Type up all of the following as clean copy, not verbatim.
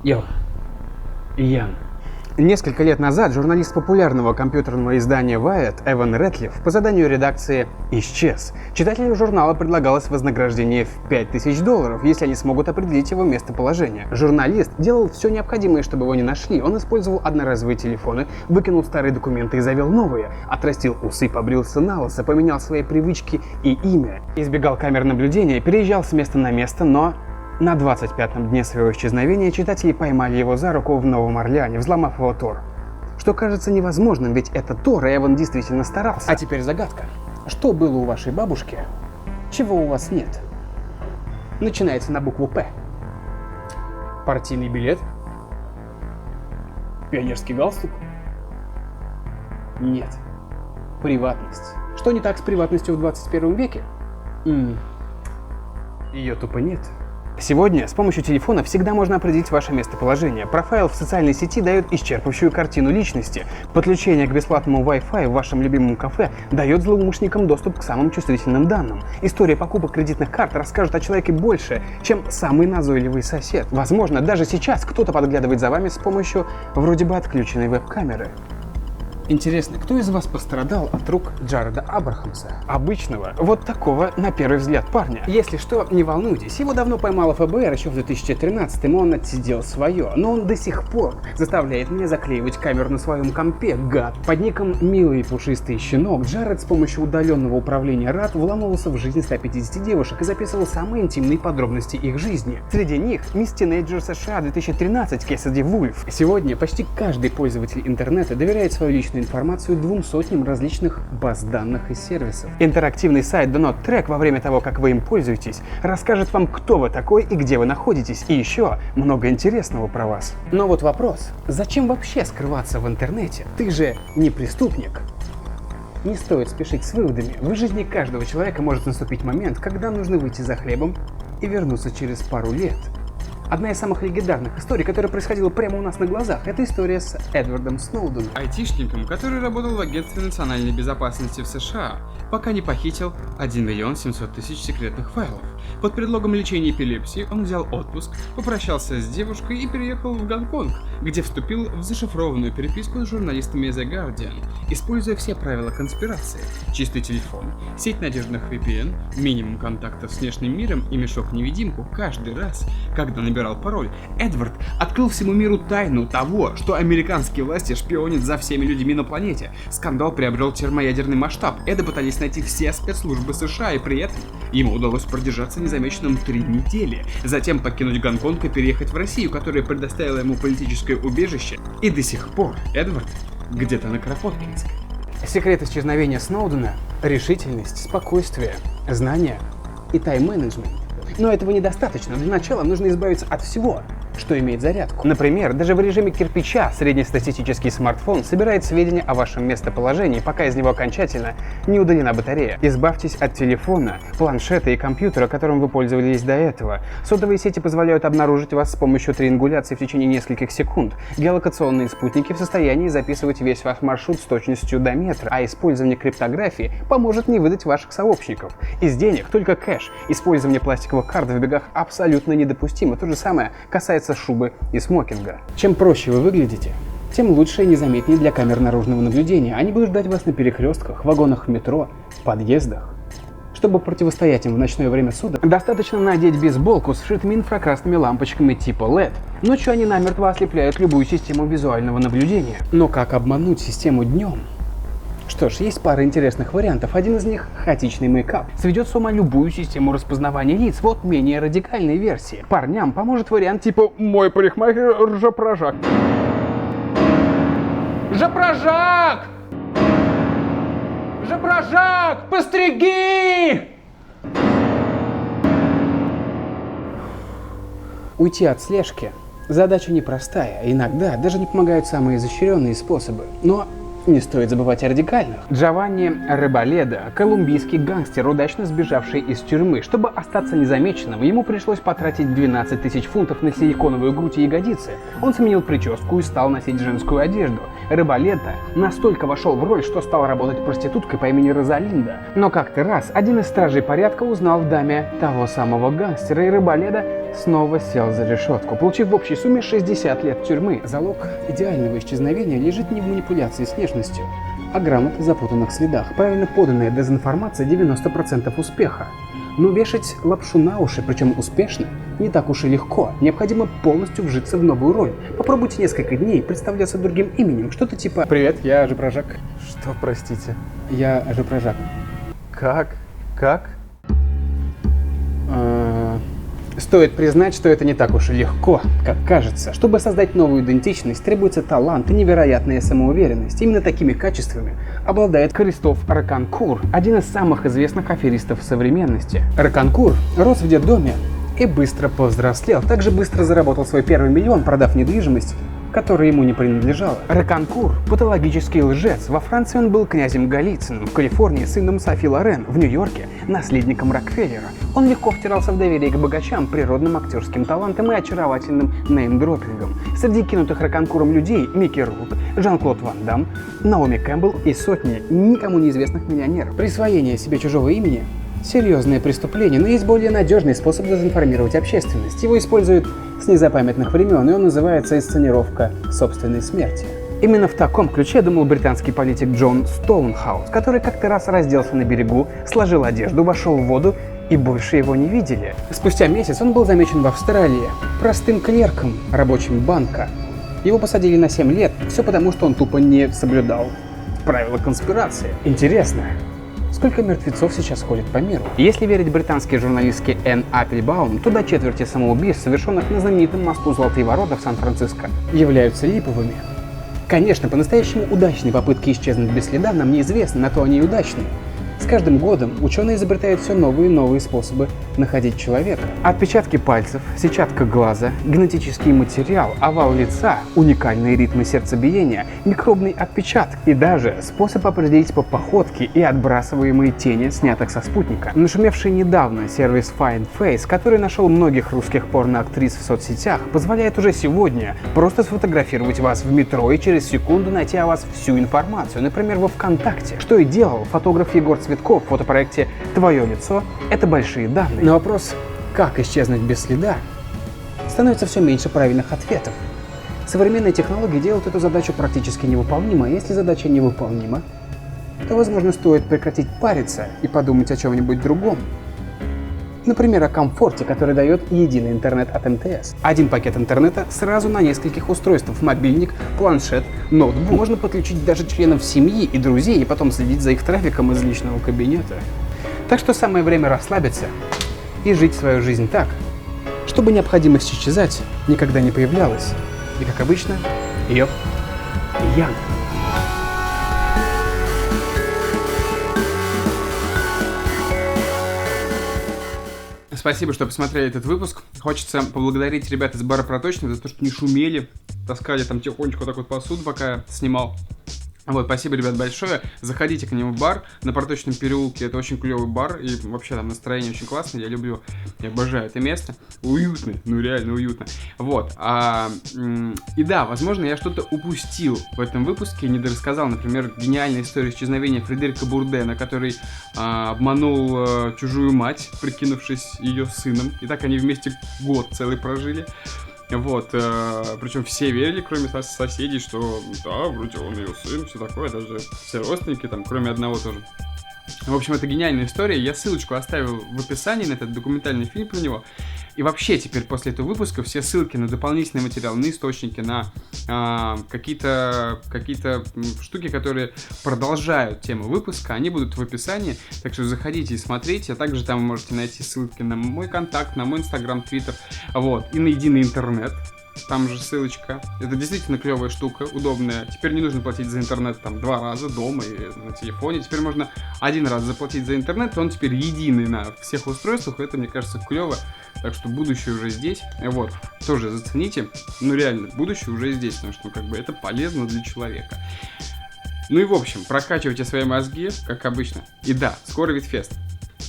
Йо, Ян. Несколько лет назад журналист популярного компьютерного издания Wired Эван Рэтлиф по заданию редакции исчез. Читателям журнала предлагалось вознаграждение в $5000, если они смогут определить его местоположение. Журналист делал все необходимое, чтобы его не нашли. Он использовал одноразовые телефоны, выкинул старые документы и завел новые, отрастил усы, побрился на лысо, поменял свои привычки и имя, избегал камер наблюдения, переезжал с места на место, но на 25-м дне своего исчезновения читатели поймали его за руку в Новом Орлеане, взломав его Тор. Что кажется невозможным, ведь это Тор, и Эван действительно старался. А теперь загадка. Что было у вашей бабушки, чего у вас нет? Начинается на букву «П». Партийный билет? Пионерский галстук? Нет. Приватность. Что не так с приватностью в 21 веке? Ее тупо нет. Сегодня с помощью телефона всегда можно определить ваше местоположение. Профайл в социальной сети дает исчерпывающую картину личности. Подключение к бесплатному Wi-Fi в вашем любимом кафе дает злоумышленникам доступ к самым чувствительным данным. История покупок кредитных карт расскажет о человеке больше, чем самый назойливый сосед. Возможно, даже сейчас кто-то подглядывает за вами с помощью вроде бы отключенной веб-камеры. Интересно, кто из вас пострадал от рук Джареда Абрахамса? Обычного, вот такого, на первый взгляд, парня. Если что, не волнуйтесь, его давно поймало ФБР еще в 2013-м, и он отсидел свое. Но он до сих пор заставляет меня заклеивать камеру на своем компе, гад. Под ником «Милый пушистый щенок» Джаред с помощью удаленного управления РАД вламывался в жизнь 150 девушек и записывал самые интимные подробности их жизни. Среди них Miss Teenager США 2013 Кэссиди Вульф. Сегодня почти каждый пользователь интернета доверяет свою личную информацию 200 различных баз данных и сервисов. Интерактивный сайт Do Not Track во время того, как вы им пользуетесь, расскажет вам, кто вы такой и где вы находитесь, и еще много интересного про вас. Но вот вопрос, зачем вообще скрываться в интернете? Ты же не преступник. Не стоит спешить с выводами. В жизни каждого человека может наступить момент, когда нужно выйти за хлебом и вернуться через пару лет. Одна из самых легендарных историй, которая происходила прямо у нас на глазах, это история с Эдвардом Сноуденом. Айтишником, который работал в Агентстве национальной безопасности в США, пока не похитил 1 700 000 секретных файлов. Под предлогом лечения эпилепсии он взял отпуск, попрощался с девушкой и переехал в Гонконг, где вступил в зашифрованную переписку с журналистами The Guardian, используя все правила конспирации: чистый телефон, сеть надежных VPN, минимум контактов с внешним миром и мешок-невидимку. Каждый раз, когда набирал пароль, Эдвард открыл всему миру тайну того, что американские власти шпионят за всеми людьми на планете. Скандал приобрел термоядерный масштаб. Эда пытались найти все спецслужбы США, и при этом ему удалось продержаться незамеченным 3 недели. Затем покинуть Гонконг и переехать в Россию, которая предоставила ему политическое убежище. И до сих пор Эдвард где-то на Кропоткинской. Секрет исчезновения Сноудена – решительность, спокойствие, знания и тайм-менеджмент. Но этого недостаточно. Для начала нужно избавиться от всего, что имеет зарядку. Например, даже в режиме кирпича среднестатистический смартфон собирает сведения о вашем местоположении, пока из него окончательно не удалена батарея. Избавьтесь от телефона, планшета и компьютера, которым вы пользовались до этого. Сотовые сети позволяют обнаружить вас с помощью триангуляции в течение нескольких секунд. Геолокационные спутники в состоянии записывать весь ваш маршрут с точностью до метра, а использование криптографии поможет не выдать ваших сообщников. Из денег только кэш. Использование пластиковых карт в бегах абсолютно недопустимо. То же самое касается шубы и смокинга. Чем проще вы выглядите, тем лучше и незаметнее для камер наружного наблюдения. Они будут ждать вас на перекрестках, вагонах метро, подъездах. Чтобы противостоять им в ночное время суток, достаточно надеть бейсболку с вшитыми инфракрасными лампочками типа LED. Ночью они намертво ослепляют любую систему визуального наблюдения. Но как обмануть систему днем? Что ж, есть пара интересных вариантов. Один из них – хаотичный мейкап. Сведет с ума любую систему распознавания лиц. Вот менее радикальные версии. Парням поможет вариант типа «Мой парикмахер ржопрожак». Жопрожак! Жопрожак! Постриги! Уйти от слежки – задача непростая. Иногда даже не помогают самые изощренные способы. Но не стоит забывать о радикальных. Джованни Реболедо, колумбийский гангстер, удачно сбежавший из тюрьмы. Чтобы остаться незамеченным, ему пришлось потратить 12 000 фунтов на силиконовую грудь и ягодицы. Он сменил прическу и стал носить женскую одежду. Реболедо настолько вошел в роль, что стал работать проституткой по имени Розалинда. Но как-то раз один из стражей порядка узнал в даме того самого гангстера, и Реболедо снова сел за решетку, получив в общей сумме 60 лет тюрьмы. Залог идеального исчезновения лежит не в манипуляции с внешностью, а грамотно запутанных следах. Правильно поданная дезинформация 90% успеха. Но вешать лапшу на уши, причем успешно, не так уж и легко. Необходимо полностью вжиться в новую роль. Попробуйте несколько дней представляться другим именем. Что-то типа «Привет, я Ажипрожак». Что, простите? Я Ажипрожак. Как? Как? Стоит признать, что это не так уж и легко, как кажется. Чтобы создать новую идентичность, требуется талант и невероятная самоуверенность. Именно такими качествами обладает Кристоф Раконкур, один из самых известных аферистов современности. Раконкур рос в детдоме и быстро повзрослел. Также быстро заработал свой первый миллион, продав недвижимость, которая ему не принадлежала. Раконкур – патологический лжец. Во Франции он был князем Голицыным, в Калифорнии – сыном Софи Лорен, в Нью-Йорке – наследником Рокфеллера. Он легко втирался в доверие к богачам, природным актерским талантом и очаровательным неймдропингом. Среди кинутых Раконкуром людей – Микки Рурк, Жан-Клод Ван Дамм, Наоми Кэмпбелл и сотни никому неизвестных миллионеров. Присвоение себе чужого имени – серьезное преступление, но есть более надежный способ дезинформировать общественность. Его используют с незапамятных времен, и он называется инсценировка собственной смерти. Именно в таком ключе думал британский политик Джон Стоунхаус, который как-то раз разделся на берегу, сложил одежду, вошел в воду и больше его не видели. Спустя месяц он был замечен в Австралии простым клерком рабочим банка. Его посадили на 7 лет, все потому, что он тупо не соблюдал правила конспирации. Интересно, сколько мертвецов сейчас ходит по миру? Если верить британской журналистке Энн Аппельбаум, то до четверти самоубийств, совершенных на знаменитом мосту Золотые ворота в Сан-Франциско, являются липовыми. Конечно, по-настоящему удачные попытки исчезнуть без следа нам неизвестны, на то они и удачные. С каждым годом ученые изобретают все новые и новые способы находить человека. Отпечатки пальцев, сетчатка глаза, генетический материал, овал лица, уникальные ритмы сердцебиения, микробный отпечаток и даже способ определить по походке и отбрасываемые тени, снятых со спутника. Нашумевший недавно сервис FindFace, который нашел многих русских порноактрис в соцсетях, позволяет уже сегодня просто сфотографировать вас в метро и через секунду найти о вас всю информацию, например, во ВКонтакте, что и делал фотограф Егор Цветков в фотопроекте «Твое лицо – это большие данные». На вопрос «Как исчезнуть без следа?» становится все меньше правильных ответов. Современные технологии делают эту задачу практически невыполнимой, а если задача невыполнима, то, возможно, стоит прекратить париться и подумать о чем-нибудь другом. Например, о комфорте, который дает единый интернет от МТС. Один пакет интернета сразу на нескольких устройствах: мобильник, планшет, ноутбук. Можно подключить даже членов семьи и друзей и потом следить за их трафиком из личного кабинета. Так что самое время расслабиться и жить свою жизнь так, чтобы необходимость исчезать никогда не появлялась. И, как обычно, ее Ян. Спасибо, что посмотрели этот выпуск. Хочется поблагодарить ребят из бара Проточный за то, что не шумели, таскали там тихонечко вот так вот посуду, пока я снимал. Вот, спасибо, ребят, большое. Заходите к нему в бар на Проточном переулке. Это очень клевый бар. И вообще там настроение очень классное. Я люблю, я обожаю это место. Уютно, ну реально уютно. Вот. И да, возможно, я что-то упустил в этом выпуске. Не дорассказал, например, гениальная история исчезновения Фредерика Бурдена, который обманул чужую мать, прикинувшись ее сыном. И так они вместе год целый прожили. Вот, причем все верили, кроме соседей, что да, вроде он ее сын, все такое, даже все родственники, там, кроме одного тоже. В общем, это гениальная история, я ссылочку оставил в описании на этот документальный фильм про него. И вообще теперь после этого выпуска все ссылки на дополнительный материал, на источники, на какие-то штуки, которые продолжают тему выпуска, они будут в описании. Так что заходите и смотрите. А также там вы можете найти ссылки на мой контакт, на мой инстаграм, твиттер, вот, и на единый интернет. Там же ссылочка. Это действительно клевая штука, удобная. Теперь не нужно платить за интернет там 2 раза дома и на телефоне. Теперь можно 1 раз заплатить за интернет, он теперь единый на всех устройствах. Это, мне кажется, клево. Так что будущее уже здесь. Вот, тоже зацените. Ну реально, будущее уже здесь, потому что как бы это полезно для человека. Ну и в общем, прокачивайте свои мозги, как обычно. И да, скоро Витфест.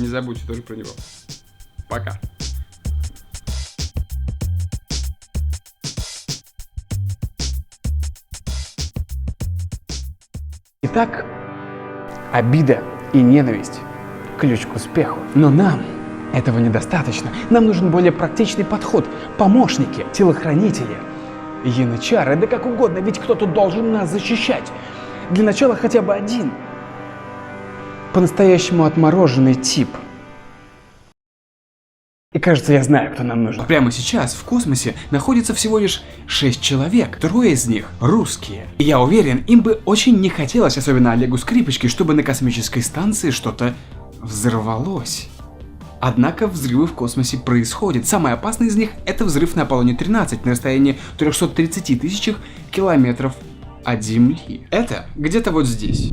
Не забудьте тоже про него. Пока. Итак, обида и ненависть – ключ к успеху. Но нам Этого недостаточно. Нам нужен более практичный подход. Помощники, телохранители. Янычары, да как угодно, ведь кто-то должен нас защищать. Для начала хотя бы один. По-настоящему отмороженный тип. И кажется, я знаю, кто нам нужен. Прямо сейчас в космосе находится всего лишь 6 человек, 3 из них русские. И я уверен, им бы очень не хотелось, особенно Олегу Скрипочке, чтобы на космической станции что-то взорвалось. Однако взрывы в космосе происходят. Самый опасный из них — это взрыв на Аполлоне-13 на расстоянии 330 тысяч километров от Земли. Это где-то вот здесь.